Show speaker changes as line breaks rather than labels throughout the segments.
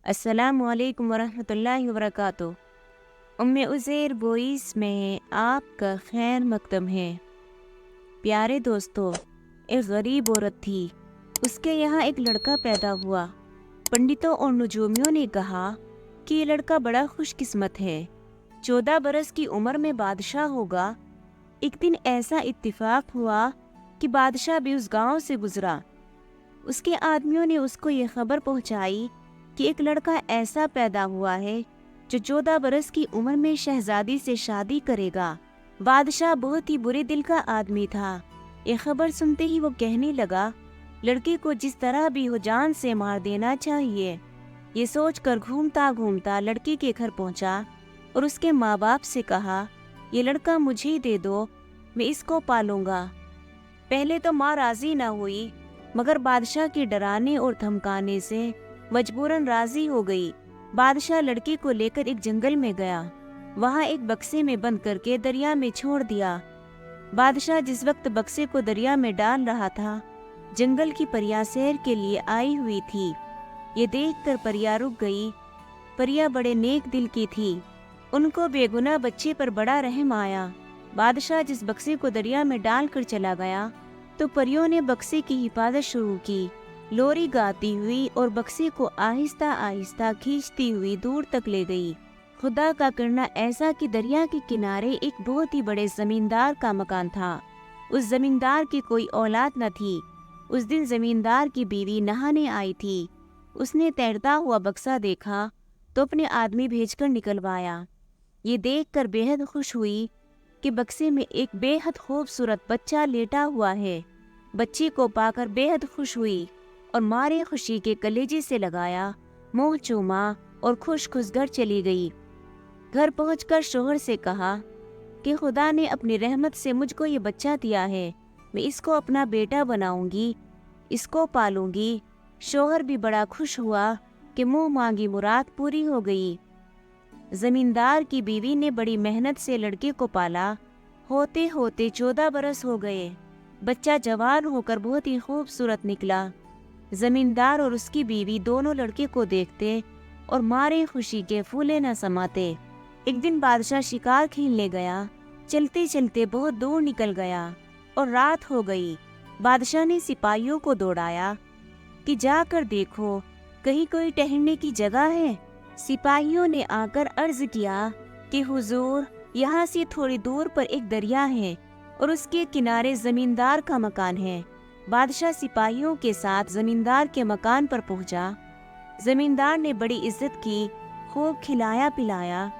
अस्सलामु अलैकुम वरहमतुल्लाहि वबरकातुहू। उम्मे उज़ैर बोईस में आपका खैर मकदम है। प्यारे दोस्तों, एक गरीब औरत थी। उसके यहाँ एक लड़का पैदा हुआ। पंडितों और नजूमियों ने कहा कि ये लड़का बड़ा खुशकिस्मत है, 14 बरस की उम्र में बादशाह होगा। एक दिन ऐसा इत्तिफाक हुआ कि बादशाह भी उस गांव से गुजरा। उसके आदमियों ने उसको ये खबर पहुंचाई कि एक लड़का ऐसा पैदा हुआ है जो 14 बरस की उम्र में शहजादी से शादी करेगा। बादशाह बहुत ही बुरे दिल का आदमी था। ये खबर सुनते ही वो कहने लगा, लड़के को जिस तरह भी हो जान से मार देना चाहिए। ये सोचकर घूमता घूमता लड़के के घर पहुंचा और उसके माँ बाप से कहा, ये लड़का मुझे ही दे दो, मैं इसको पालूंगा। पहले तो माँ राजी ना हुई, मगर बादशाह के डराने और धमकाने से मजबूरन राजी हो गई। बादशाह लड़के को लेकर एक जंगल में गया। वहाँ एक बक्से में बंद करके दरिया में छोड़ दिया। बादशाह जिस वक्त बक्से को दरिया में डाल रहा था, जंगल की परियां सैर के लिए आई हुई थी। ये देखकर परियां रुक गई। परियां बड़े नेक दिल की थी। उनको बेगुनाह बच्चे पर बड़ा रहम आया। बादशाह जिस बक्से को दरिया में डालकर चला गया तो परियों ने बक्से की हिफाजत शुरू की। लोरी गाती हुई और बक्से को आहिस्ता आहिस्ता खींचती हुई दूर तक ले गई। खुदा का करना ऐसा कि दरिया के किनारे एक बहुत ही बड़े जमींदार का मकान था। उस जमींदार की कोई औलाद न थी। उस दिन जमींदार की बीवी नहाने आई थी। उसने तैरता हुआ बक्सा देखा तो अपने आदमी भेजकर निकलवाया। ये देखकर बेहद खुश हुई कि बक्से में एक बेहद खूबसूरत बच्चा लेटा हुआ है। बच्चे को पाकर बेहद खुश हुई और मारे खुशी के कलेजे से लगाया, मुंह चूमा और खुश खुश घर चली गई। घर पहुंचकर शोहर से कहा कि खुदा ने अपनी रहमत से मुझको ये बच्चा दिया है, मैं इसको अपना बेटा बनाऊंगी, इसको पालूंगी। शोहर भी बड़ा खुश हुआ कि मुंह मांगी मुराद पूरी हो गई। जमींदार की बीवी ने बड़ी मेहनत से लड़के को पाला। होते होते 14 बरस हो गए। बच्चा जवान होकर बहुत ही खूबसूरत निकला। जमींदार और उसकी बीवी दोनों लड़के को देखते और मारे खुशी के फूले न समाते। एक दिन बादशाह शिकार खेलने गया। चलते चलते बहुत दूर निकल गया और रात हो गई। बादशाह ने सिपाहियों को दौड़ाया कि जाकर देखो कहीं कोई ठहरने की जगह है। सिपाहियों ने आकर अर्ज किया कि हुजूर, यहाँ से थोड़ी दूर पर एक दरिया है और उसके किनारे जमींदार का मकान है। बादशाह सिपाहियों के साथ जमींदार के मकान पर पहुंचा। जमींदार ने बड़ी इज्जत की, खूब खिलाया पिलाया।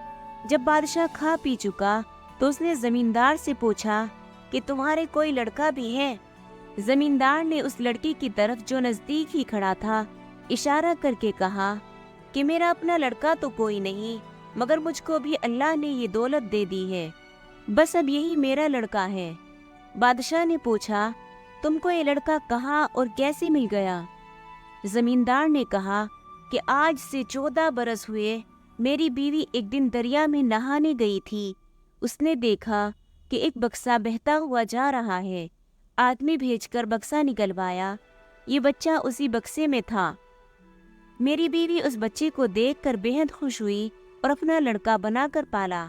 जब बादशाह खा पी चुका तो उसने जमींदार से पूछा कि तुम्हारे कोई लड़का भी है? जमींदार ने उस लड़के की तरफ जो नजदीक ही खड़ा था इशारा करके कहा कि मेरा अपना लड़का तो कोई नहीं, मगर मुझको भी अल्लाह ने ये दौलत दे दी है, बस अब यही मेरा लड़का है। बादशाह ने पूछा, तुमको ये लड़का कहाँ और कैसे मिल गया? जमींदार ने कहा कि आज से 14 बरस हुए। मेरी बीवी एक दिन दरिया में नहाने गई थी। उसने देखा कि एक बक्सा बहता हुआ जा रहा है। आदमी भेजकर बक्सा निकलवाया। ये बच्चा उसी बक्से में था। मेरी बीवी उस बच्चे को देखकर बेहद खुश हुई और अपना लड़का बनाकर पाला।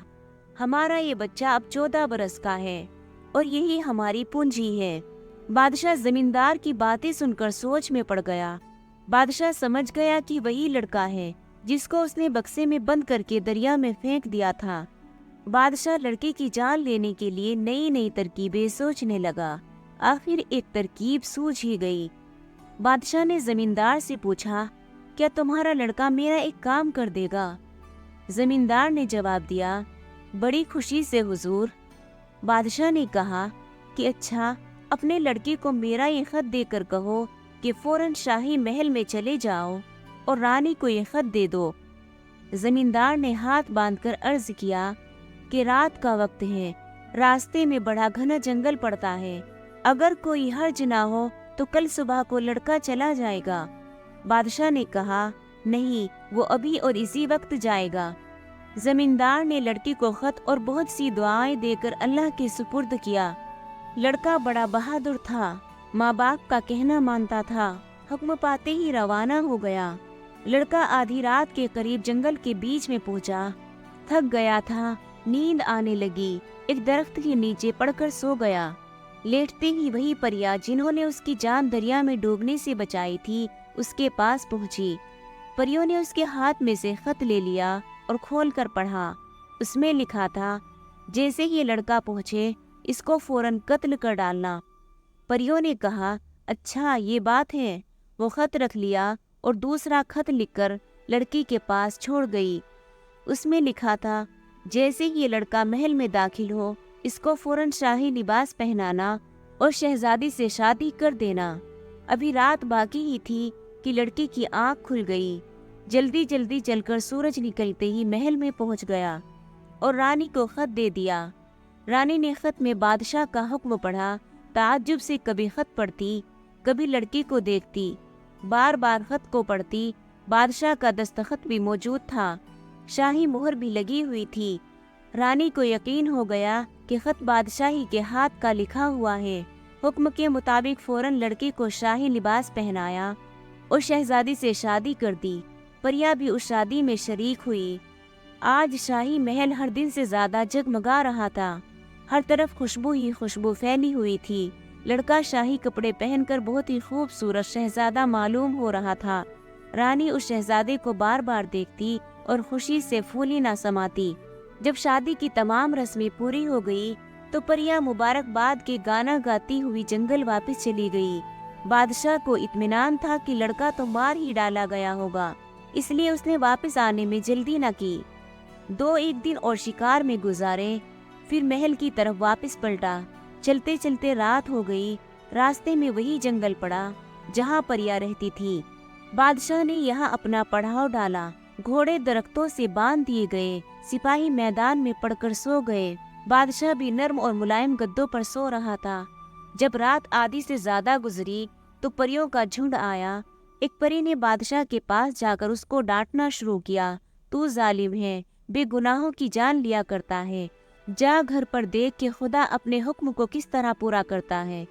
हमारा ये बच्चा अब 14 बरस का है और यही हमारी पूंजी है। बादशाह जमींदार की बातें सुनकर सोच में पड़ गया। बादशाह समझ गया कि वही लड़का है जिसको उसने बक्से में बंद करके दरिया में फेंक दिया था। बादशाह लड़के की जान लेने के लिए नई नई तरकीबें सोचने लगा। आखिर एक तरकीब सूझ ही गई। बादशाह ने जमींदार से पूछा, क्या तुम्हारा लड़का मेरा एक काम कर देगा? जमींदार ने जवाब दिया, बड़ी खुशी से हुजूर। बादशाह ने कहा कि अच्छा, अपने लड़के को मेरा ये खत देकर कहो कि फौरन शाही महल में चले जाओ और रानी को ये खत दे दो। जमींदार ने हाथ बांधकर अर्ज किया कि रात का वक्त है, रास्ते में बड़ा घना जंगल पड़ता है, अगर कोई हर्ज ना हो तो कल सुबह को लड़का चला जाएगा। बादशाह ने कहा, नहीं, वो अभी और इसी वक्त जाएगा। जमींदार ने लड़की को खत और बहुत सी दुआएं देकर अल्लाह के सुपुर्द किया। लड़का बड़ा बहादुर था, माँ बाप का कहना मानता था। हुक्म पाते ही रवाना हो गया। लड़का आधी रात के करीब जंगल के बीच में पहुंचा। थक गया था, नींद आने लगी, एक दरख्त के नीचे पड़कर सो गया। लेटते ही वही परिया जिन्होंने उसकी जान दरिया में डूबने से बचाई थी उसके पास पहुंची। परियों ने उसके हाथ में से खत ले लिया और खोलकर पढ़ा। उसमें लिखा था, जैसे ही ये लड़का पहुंचे इसको फौरन कत्ल कर डालना। परियों ने कहा, अच्छा ये बात है। वो खत रख लिया और दूसरा खत लिखकर लड़की के पास छोड़ गई। उसमें लिखा था, जैसे ही ये लड़का महल में दाखिल हो इसको फौरन शाही लिबास पहनाना और शहजादी से शादी कर देना। अभी रात बाकी ही थी कि लड़की की आंख खुल गई। जल्दी जल्दी चलकर सूरज निकलते ही महल में पहुंच गया और रानी को खत दे दिया। रानी ने खत में बादशाह का हुक्म पढ़ा। ताज्जुब से कभी खत पढ़ती, कभी लड़की को देखती, बार बार खत को पढ़ती। बादशाह का दस्तखत भी मौजूद था, शाही मोहर भी लगी हुई थी। रानी को यकीन हो गया कि खत बादशाही के हाथ का लिखा हुआ है। हुक्म के मुताबिक फौरन लड़की को शाही लिबास पहनाया और शहजादी से शादी कर दी। परिया भी उस शादी में शरीक हुई। आज शाही महल हर दिन से ज्यादा जगमगा रहा था। हर तरफ खुशबू ही खुशबू फैली हुई थी। लड़का शाही कपड़े पहनकर बहुत ही खूबसूरत शहजादा मालूम हो रहा था। रानी उस शहजादे को बार बार देखती और खुशी से फूली ना समाती। जब शादी की तमाम रस्में पूरी हो गई तो परिया मुबारकबाद के गाना गाती हुई जंगल वापस चली गई। बादशाह को इत्मीनान था कि लड़का तो मार ही डाला गया होगा, इसलिए उसने वापस आने में जल्दी न की। 2-1 दिन और शिकार में गुजारे, फिर महल की तरफ वापस पलटा। चलते चलते रात हो गई। रास्ते में वही जंगल पड़ा जहाँ परिया रहती थी। बादशाह ने यहाँ अपना पड़ाव डाला। घोड़े दरख्तों से बांध दिए गए, सिपाही मैदान में पड़कर सो गए। बादशाह भी नर्म और मुलायम गद्दों पर सो रहा था। जब रात आधी से ज्यादा गुजरी तो परियों का झुंड आया। एक परी ने बादशाह के पास जाकर उसको डांटना शुरू किया। तू जालिम है, बेगुनाहों की जान लिया करता है। जा घर पर देख के खुदा अपने हुक्म को किस तरह पूरा करता है।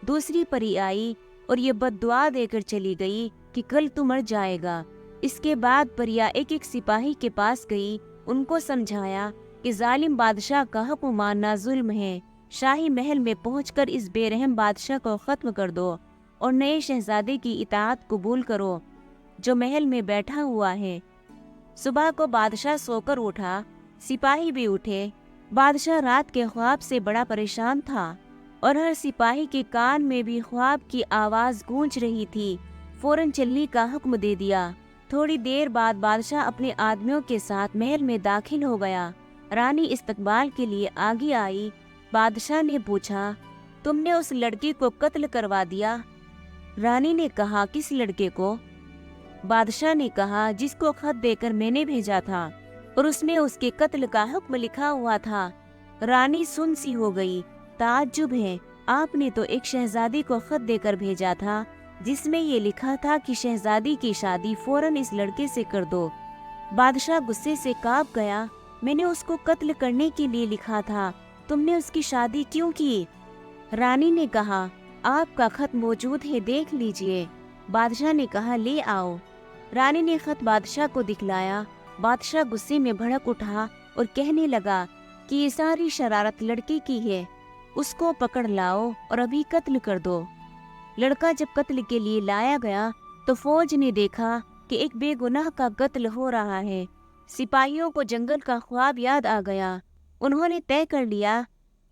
दूसरी परी आई और ये बद्दुआ देकर चली गई कि कल तू मर जाएगा। इसके बाद परिया एक एक सिपाही के पास गई, उनको समझाया कि जालिम बादशाह का हुक्म मानना जुल्म है। शाही महल में पहुंचकर इस बेरहम बादशाह को खत्म कर दो और नए शहजादे की इताअत कबूल करो जो महल में बैठा हुआ है। सुबह को बादशाह सोकर उठा, सिपाही भी उठे। बादशाह रात के ख्वाब से बड़ा परेशान था और हर सिपाही के कान में भी ख्वाब की आवाज गूंज रही थी। फौरन चलने का हुक्म दे दिया। थोड़ी देर बाद बादशाह अपने आदमियों के साथ महल में दाखिल हो गया। रानी इस्तकबाल के लिए आगे आई। बादशाह ने पूछा, तुमने उस लड़की को कत्ल करवा दिया? रानी ने कहा, किस लड़के को? बादशाह ने कहा, जिसको खत देकर मैंने भेजा था और उसमें उसके कत्ल का हुक्म लिखा हुआ था। रानी सुन सी हो गई। ताज्जुब है, आपने तो एक शहजादी को खत देकर भेजा था जिसमें ये लिखा था कि शहजादी की शादी फौरन इस लड़के से कर दो। बादशाह गुस्से से कांप गया। मैंने उसको कत्ल करने के लिए लिखा था, तुमने उसकी शादी क्यों की? रानी ने कहा, आपका खत मौजूद है, देख लीजिए। बादशाह ने कहा, ले आओ। रानी ने खत बादशाह को दिखलाया। बादशाह गुस्से में भड़क उठा और कहने लगा कि ये सारी शरारत लड़के की है, उसको पकड़ लाओ और अभी कत्ल कर दो। लड़का जब कत्ल के लिए लाया गया तो फौज ने देखा कि एक बेगुनाह का कत्ल हो रहा है। सिपाहियों को जंगल का ख्वाब याद आ गया। उन्होंने तय कर लिया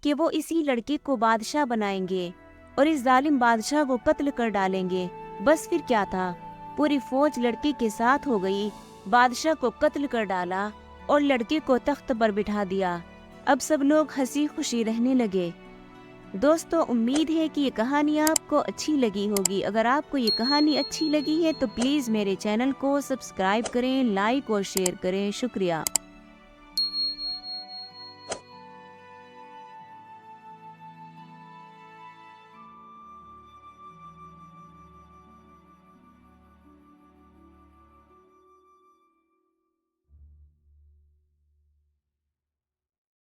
कि वो इसी लड़के को बादशाह बनाएंगे और इस जालिम बादशाह को कत्ल कर डालेंगे। बस फिर क्या था, पूरी फौज लड़के के साथ हो गई। बादशाह को कत्ल कर डाला और लड़के को तख्त पर बिठा दिया। अब सब लोग हंसी खुशी रहने लगे। दोस्तों, उम्मीद है कि ये कहानी आपको अच्छी लगी होगी। अगर आपको ये कहानी अच्छी लगी है तो प्लीज़ मेरे चैनल को सब्सक्राइब करें, लाइक और शेयर करें। शुक्रिया।